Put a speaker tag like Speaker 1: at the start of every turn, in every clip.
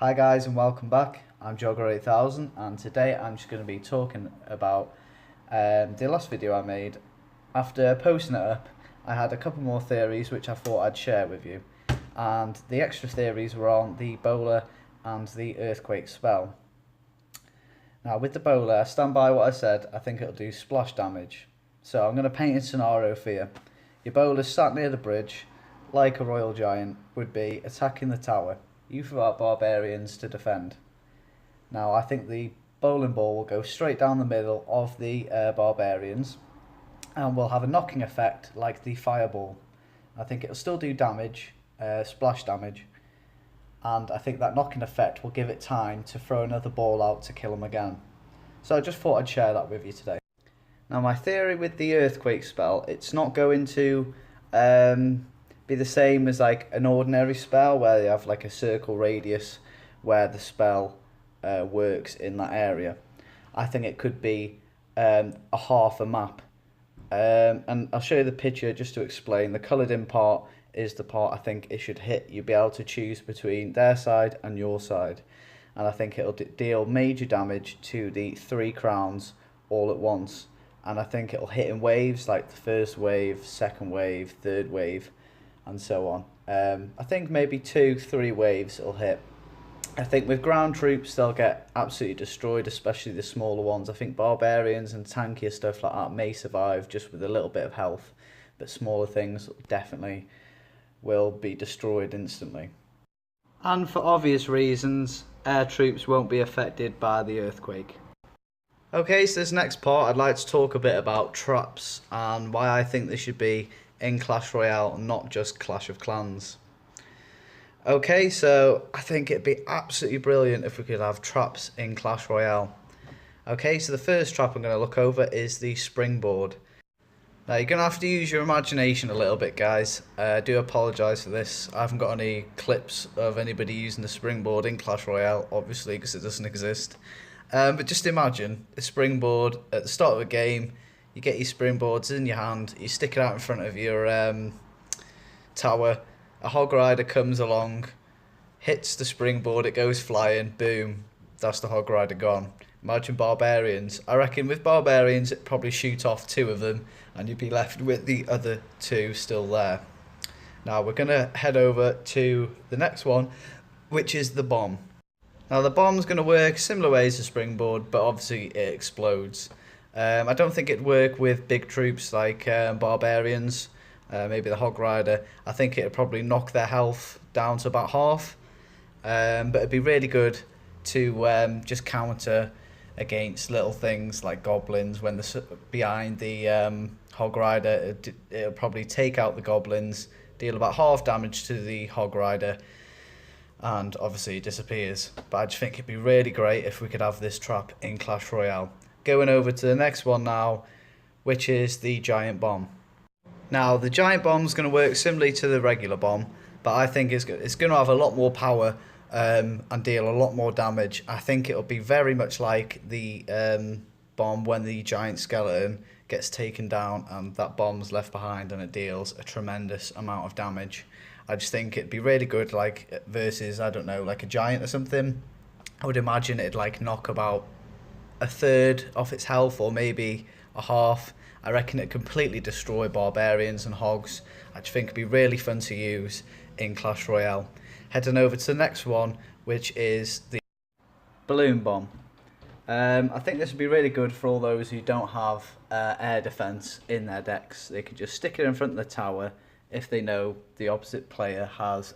Speaker 1: Hi guys and welcome back. I'm Jogger8000 and today I'm just going to be talking about the last video I made. After posting it up, I had a couple more theories which I thought I'd share with you, and the extra theories were on the bowler and the earthquake spell. Now with the bowler, I stand by what I said. I think it'll do splash damage. So I'm going to paint a scenario for you. Your bowler's sat near the bridge, like a royal giant would be, attacking the tower. You throw out barbarians to defend. Now I think the bowling ball will go straight down the middle of the barbarians and will have a knocking effect like the fireball. I think it'll still do damage, splash damage, and I think that knocking effect will give it time to throw another ball out to kill them again. So I just thought I'd share that with you today. Now my theory with the earthquake spell, it's not going to be the same as like an ordinary spell where you have like a circle radius where the spell works in that area. I think it could be a half a map, and I'll show you the picture just to explain. The coloured in part is the part I think it should hit. You'll be able to choose between their side and your side, and I think it'll deal major damage to the 3 crowns all at once, and I think it'll hit in waves, like the first wave, second wave, third wave, and so on. I think maybe 2-3 waves it'll hit. I think with ground troops they'll get absolutely destroyed, especially the smaller ones. I think barbarians and tankier stuff like that may survive just with a little bit of health, but smaller things definitely will be destroyed instantly. And for obvious reasons, air troops won't be affected by the earthquake. Okay, so this next part I'd like to talk a bit about traps and why I think they should be in Clash Royale, not just Clash of Clans. Okay, so I think it'd be absolutely brilliant if we could have traps in Clash Royale. Okay, so the first trap I'm going to look over is the springboard. Now you're going to have to use your imagination a little bit, guys. I do apologise for this. I haven't got any clips of anybody using the springboard in Clash Royale, obviously, because it doesn't exist. But just imagine a springboard at the start of a game. You get your springboards in your hand, you stick it out in front of your tower. A hog rider comes along, hits the springboard, it goes flying, boom, that's the hog rider gone. Imagine barbarians. I reckon with barbarians it'd probably shoot off 2 of them and you'd be left with the other 2 still there. Now we're going to head over to the next one, which is the bomb. Now the bomb's going to work similar ways to springboard, but obviously it explodes. I don't think it'd work with big troops like barbarians, maybe the hog rider. I think it'd probably knock their health down to about half, but it'd be really good to just counter against little things like goblins when they're behind the hog rider. It'll probably take out the goblins, deal about half damage to the hog rider, and obviously it disappears. But I just think it'd be really great if we could have this trap in Clash Royale. Going over to the next one now, which is the giant bomb. Now the giant bomb is going to work similarly to the regular bomb, but I think it's going to have a lot more power and deal a lot more damage. I think it'll be very much like the bomb when the giant skeleton gets taken down and that bomb's left behind, and it deals a tremendous amount of damage. I just think it'd be really good, like versus, I don't know, like a giant or something. I would imagine it'd like knock about a third off its health, or maybe a half. I reckon it'd completely destroy barbarians and hogs. I just think it'd be really fun to use in Clash Royale. Heading over to the next one, which is the balloon bomb. I think this would be really good for all those who don't have air defense in their decks. They could just stick it in front of the tower if they know the opposite player has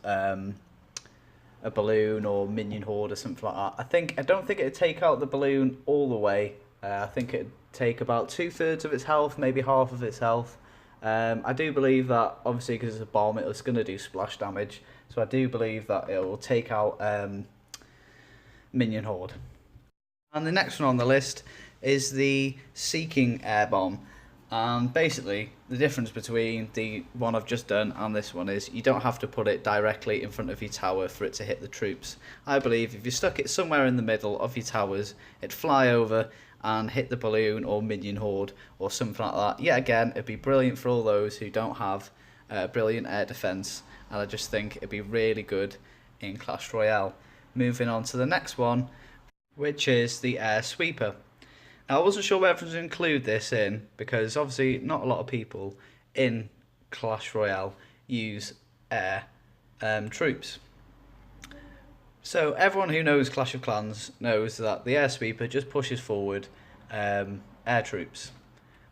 Speaker 1: a balloon or minion horde or something like that. I don't think it'd take out the balloon all the way. I think it'd take about 2/3 of its health, maybe half of its health. I do believe that, obviously because it's a bomb, it's going to do splash damage, so I do believe that it will take out minion horde. And the next one on the list is the seeking air bomb. And basically the difference between the one I've just done and this one is you don't have to put it directly in front of your tower for it to hit the troops. I believe if you stuck it somewhere in the middle of your towers, it'd fly over and hit the balloon or minion horde or something like that. Yet again, it'd be brilliant for all those who don't have brilliant air defense, and I just think it'd be really good in Clash Royale. moving on to the next one, which is the air sweeper. Now, I wasn't sure whether to include this in, because obviously not a lot of people in Clash Royale use air troops. So everyone who knows Clash of Clans knows that the air sweeper just pushes forward air troops.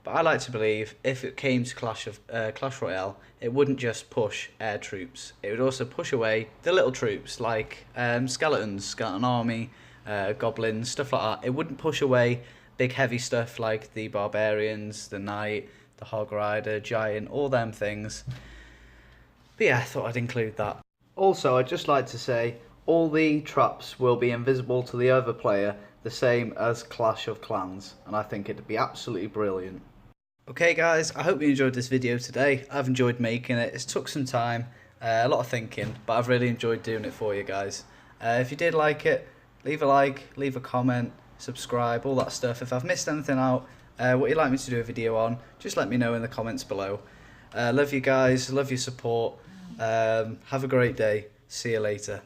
Speaker 1: But I like to believe if it came to Clash Royale, it wouldn't just push air troops. It would also push away the little troops like skeletons, skeleton army, goblins, stuff like that. It wouldn't push away big heavy stuff like the barbarians, the knight, the hog rider, giant, all them things. But yeah, I thought I'd include that. Also, I'd just like to say all the traps will be invisible to the other player, the same as Clash of Clans, and I think it'd be absolutely brilliant. Okay guys, I hope you enjoyed this video today. I've enjoyed making it. It took some time, a lot of thinking, but I've really enjoyed doing it for you guys. If you did like it, leave a like, leave a comment, subscribe, all that stuff. If I've missed anything out, what you'd like me to do a video on, just let me know in the comments below. Love you guys, love your support. Have a great day. See you later.